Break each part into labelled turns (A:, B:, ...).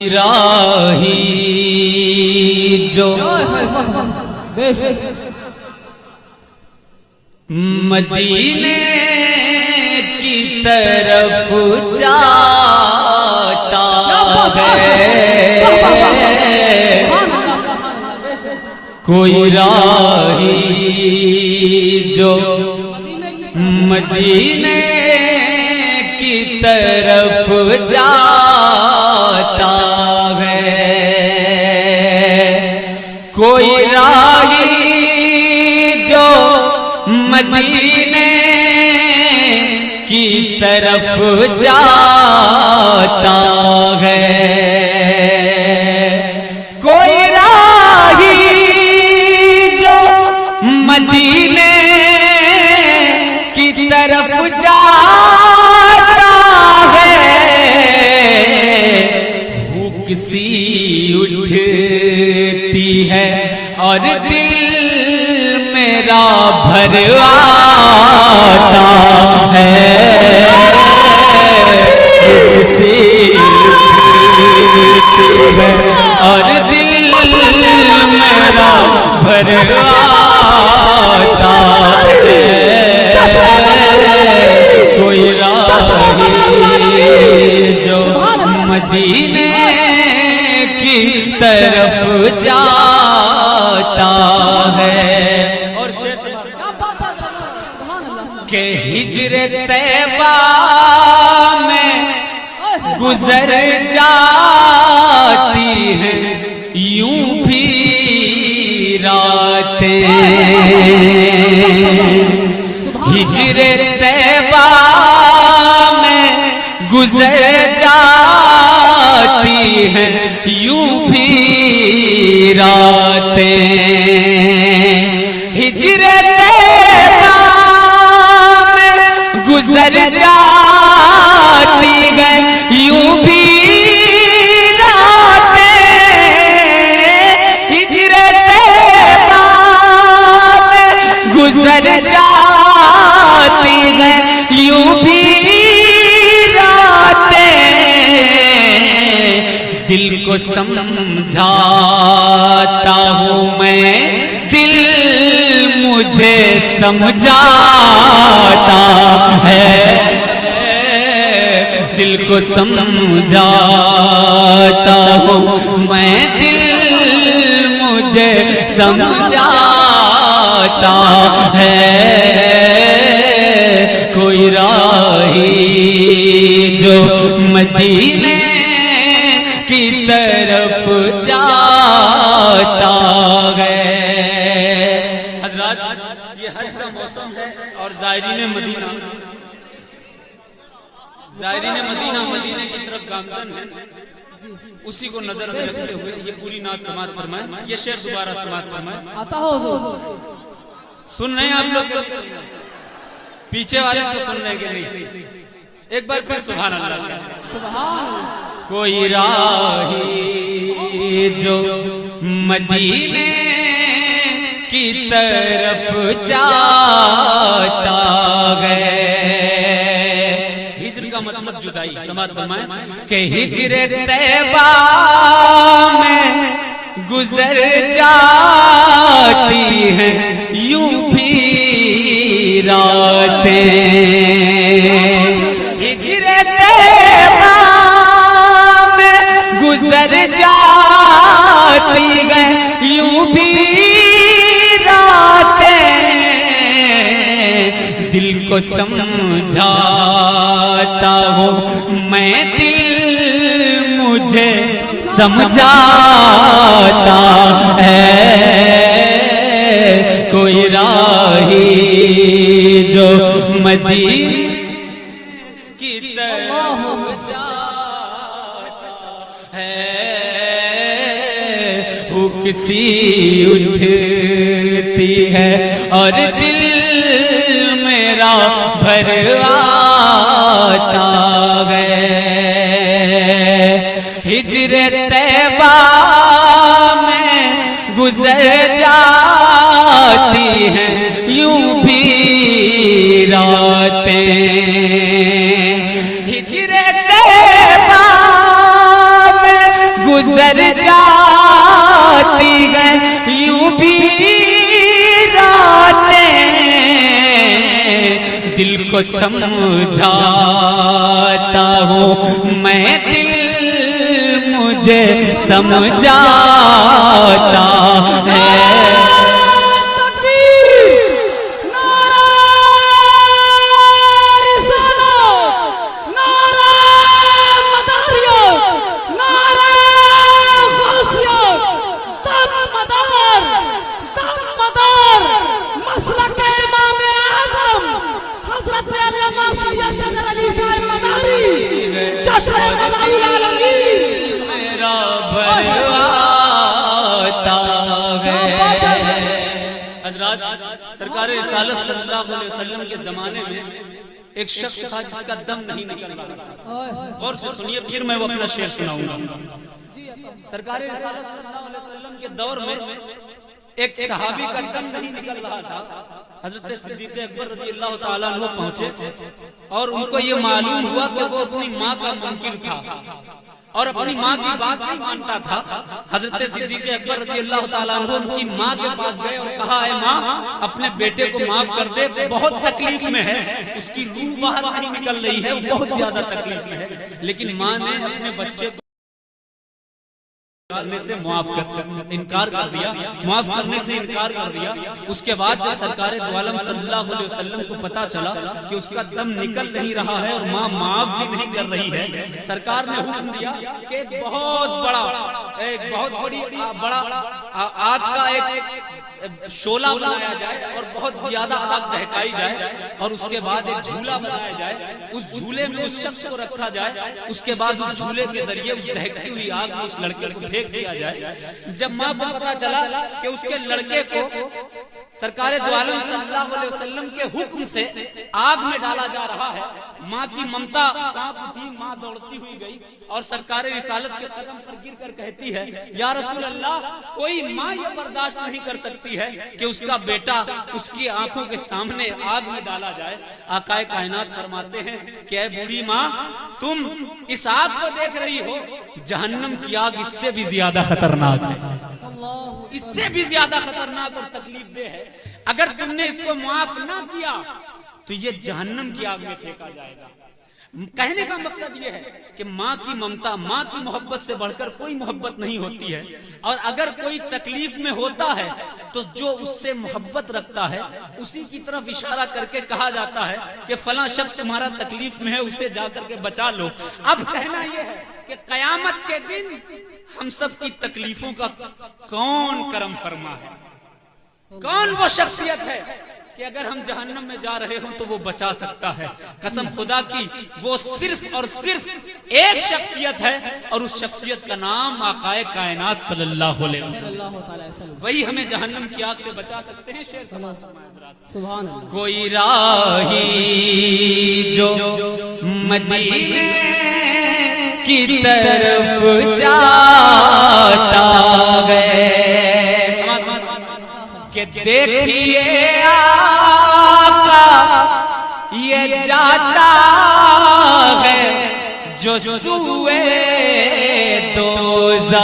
A: راہی جو مدینے کی طرف جاتا ہے، کوئی راہی جو مدینے کی طرف جاتا ہے، کوئی راہی جو مدینے کی طرف جاتا ہے، کوئی راہی جو مدینے کی طرف جاتا ہے، بھوک سی اٹھتی ہے اور دل میرا بھر آتا ہے، بھوک سی اٹھتی ہے اور دل میرا بھر آتا ہے، کوئی راہی جو مدینے کی طرف جاتا ہے، اور کہ ہجر طیبہ میں گزر جاتی ہیں یوں بھی راتیں، ہجر طیبہ میں گزر جاتی ہیں یوں بھی راتیں، ہجر طیبہ میں گزر جاتی ہیں یوں بھی راتیں، ہجر طیبہ میں گزر جاتی ہیں یوں بھی راتیں، دل کو سمجھاتا ہوں میں، دل مجھے سمجھاتا ہے، دل کو سمجھاتا ہوں میں، دل مجھے سمجھاتا ہے، کوئی راہی جو مدینے کی طرف جاتا ہے۔ حضرات، یہ حج کا موسم ہے اور زائرین مدینہ مدینے کی طرف گامزن ہیں، اسی کو نظر میں رکھتے ہوئے یہ پوری نعت سماعت فرمائیں، یہ شعر دوبارہ سماعت فرمائیں، سن رہے ہیں آپ لوگ؟ پیچھے والے تو سن رہے ہیں کہ نہیں؟ ایک بار پھر سبحان اللہ، کوئی راہی جو مدینے کی طرف جاتا ہے، ہجر کا مطلب جدائی، سماعت فرمائیں کہ ہجر طیبہ میں گزر جاتی ہیں یوں بھی راتیں، ہجر طیبہ میں گزر جاتی ہیں یوں بھی راتیں، دل کو سمجھاتا ہوں میں، دل مجھے سمجھاتا ہے، کوئی راہی جو مدینے کی طرف جاتا ہے، بھوک سی اٹھتی ہے اور دل میرا بھر آتا ہے، ہجر طیبہ میں گزر جاتی ہیں یوں بھی راتیں، ہجر طیبہ
B: गुजर जाती है यूं भी रातें, दिल को समझाता हूँ मैं, दिल मुझे समझाता है।
A: मेरा भरवाता है। हज़रात, सरकार रिसालत सल्लल्लाहु अलैहि वसल्लम के ज़माने में एक शख्स था जिसका दम नहीं निकल रहा था। और सुनिए, फिर मैं वो अपना शेर सुनाऊंगा। सरकार रिसालत सल्लल्लाहु अलैहि वसल्लम के दौर में एक सहाबी का दम नहीं निकल रहा था। हजरत सिद्दीक़ अकबर रज़ी अल्लाह ताला अन्हु पहुंचे और उनको ये मालूम हुआ कि वो अपनी माँ का मुनकिर था और अपनी माँ की बात नहीं मानता था। हजरत सिद्दीक़ अकबर रज़ी अल्लाह ताला अन्हु उनकी माँ के पास गए और कहा, है माँ, अपने बेटे को माफ कर दे, बहुत तकलीफ में है, उसकी रूह बाहर नहीं निकल रही है, वो बहुत ज्यादा तकलीफ में है। लेकिन माँ ने अपने बच्चे को करने से इनकार कर दिया, माफ करने से इनकार कर दिया। उसके बाद जब सरकार दो आलम सल्लल्लाहु अलैहि वसल्लम को पता चला कि उसका दम निकल नहीं रहा है और माँ माफ भी नहीं कर रही है, सरकार ने हुक्म दिया कि एक बहुत बड़ी आग का एक शोला बनाया जाए और बहुत ज्यादा आग दहकाई जाए और उसके बाद एक झूला बनाया जाए, उस झूले में उस शख्स को रखा जाए, उसके बाद उस झूले के जरिए उस दहकती हुई आग में उस लड़के को फेंक दिया जाए। जब माँ को पता चला कि उसके लड़के को सरकार दो आलम सल्लल्लाहु अलैहि वसल्लम के हुक्म से आग में डाला जा रहा है, माँ की ममता कांप उठी, माँ दौड़ती हुई गई और सरकार रिसालत के कदम पर गिरकर कहती है, या रसूल अल्लाह, कोई माँ ये बर्दाश्त नहीं कर सकती है कि उसका बेटा उसकी आंखों के सामने आग में डाला जाए। आकाए कायनात फरमाते हैं कि ऐ बूढ़ी माँ, तुम इस आग को देख रही हो, जहन्नम की आग इससे भी ज्यादा खतरनाक है, इससे भी ज्यादा खतरनाक और तकलीफ दे है। अगर तुमने इसको माफ ना किया तो ये जहन्नम की आग में फेंका जाएगा। कहने का मकसद ये है कि माँ की ममता, माँ की मोहब्बत से बढ़कर कोई मोहब्बत नहीं होती है। और अगर कोई तकलीफ में होता है तो जो उससे मोहब्बत रखता है उसी की तरफ इशारा करके कहा जाता है कि फलां शख्स तुम्हारा तकलीफ में है, उसे जाकर के बचा लो। अब कहना यह है कि कयामत के दिन हम सब की तकलीफों का कौन करम फरमा है, कौन वो शख्सियत है कि अगर हम जहन्नम में जा रहे हों तो वो बचा सकता है। कसम खुदा की, वो सिर्फ और सिर्फ एक शख्सियत है और उस शख्सियत का नाम आकाए कायनात सल्लल्लाहु अलैहि वसल्लम, वही हमें जहन्नम की आग से बचा सकते हैं। शेर सुभान अल्लाह। कोई राही जो मदीने की तरफ जाता है कि देखिए आका ये जाता है जो सुए दोज़ख,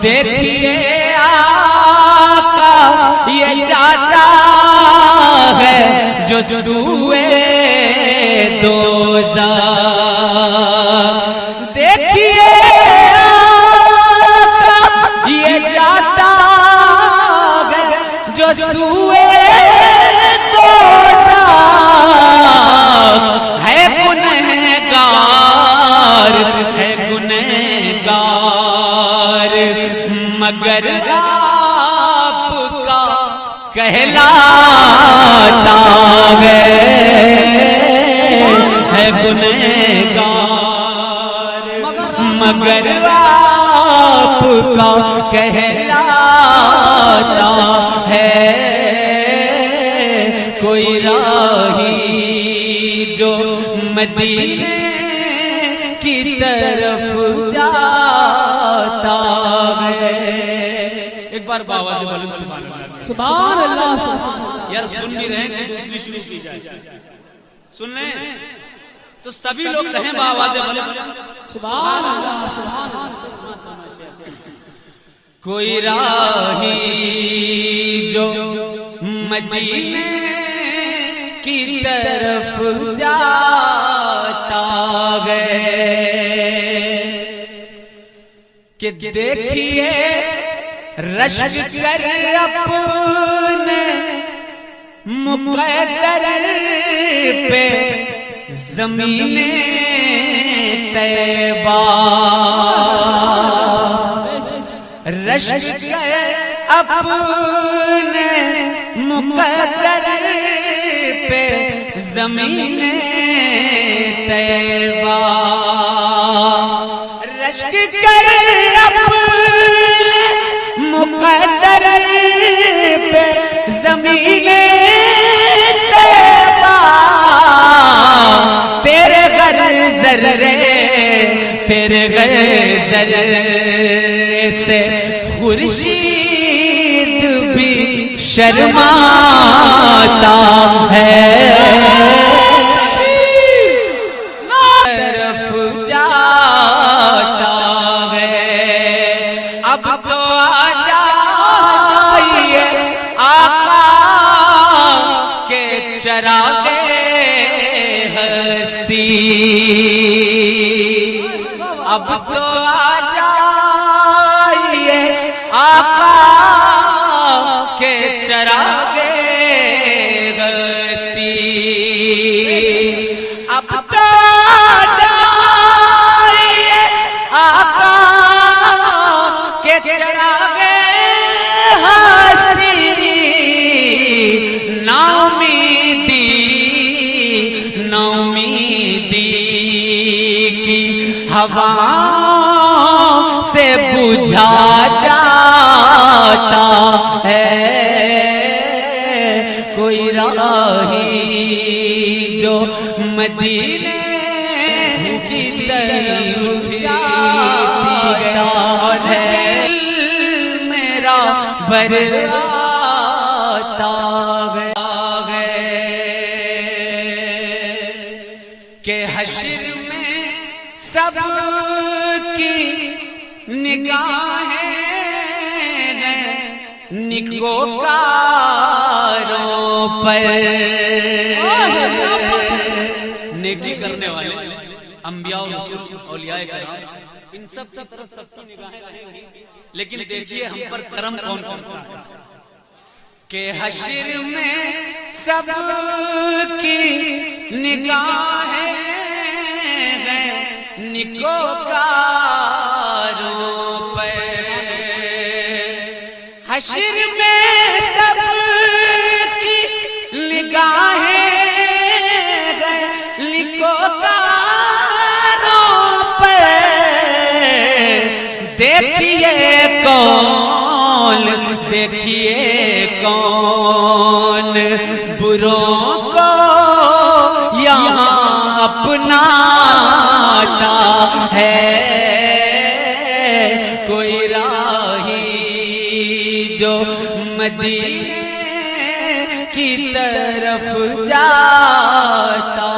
A: देखिए आका ये जाता है जो सुए दोज़ख, देखिए आका ये जाता है जो सुए दोज़ख, है गुनहगार मगर आपका कहलाता है गुनहगार मगर आपका कहलाता है। कोई राही जो मदीने की तरफ जाता है। एक बार बाबा से बोलें सुभान अल्लाह। यार सुन नहीं रहे कि दूसरी शुरू की जाए, सुन लें। تو سبھی لوگ کہیں بآواز بلند
C: سبحان اللہ سبحان اللہ.
B: کوئی راہی جو مدینے کی طرف جاتا گئے کہ دیکھیے رشک کر اپنے مقدر پہ زمین طیبہ رشک کر اپنے مقدر پہ زمین طیبہ رشک کر اپنے مقدر پہ زمین طیبہ تیرے غر ذرے تیرے غر ذرے سے خورشید بھی شرماتا ہے طرف جاتا ہے اب تو آ جائیے آقا کے چراغ ہستی اب تو آ جائیے آقا کے چراغ ہستی اب تو آ جائیے آقا کے چراغ ہستی ناامیدی کی ہواؤں سے بجھا جاتا ہے کوئی راہی جو مدینے کی طرف جاتا ہے میرا براتا گئے کہ حشر میں سب کی نگاہیں ہیں نیکوکاروں پر
A: نیکی کرنے والے انبیاء و رسول اولیاء کرام ان سب کی طرف سب کی نگاہیں رہیں گی لیکن دیکھیے ہم پر کرم کون کون کرتا ہے
B: کہ حشر میں سب کی نگاہیں ہیں نیکوکاروں پر حشر میں سب کی نگاہیں ہیں نیکوکاروں پر دیکھیے کون بروں کو یہاں اپناتا ہے کوئی راہی جو مدینے کی طرف جاتا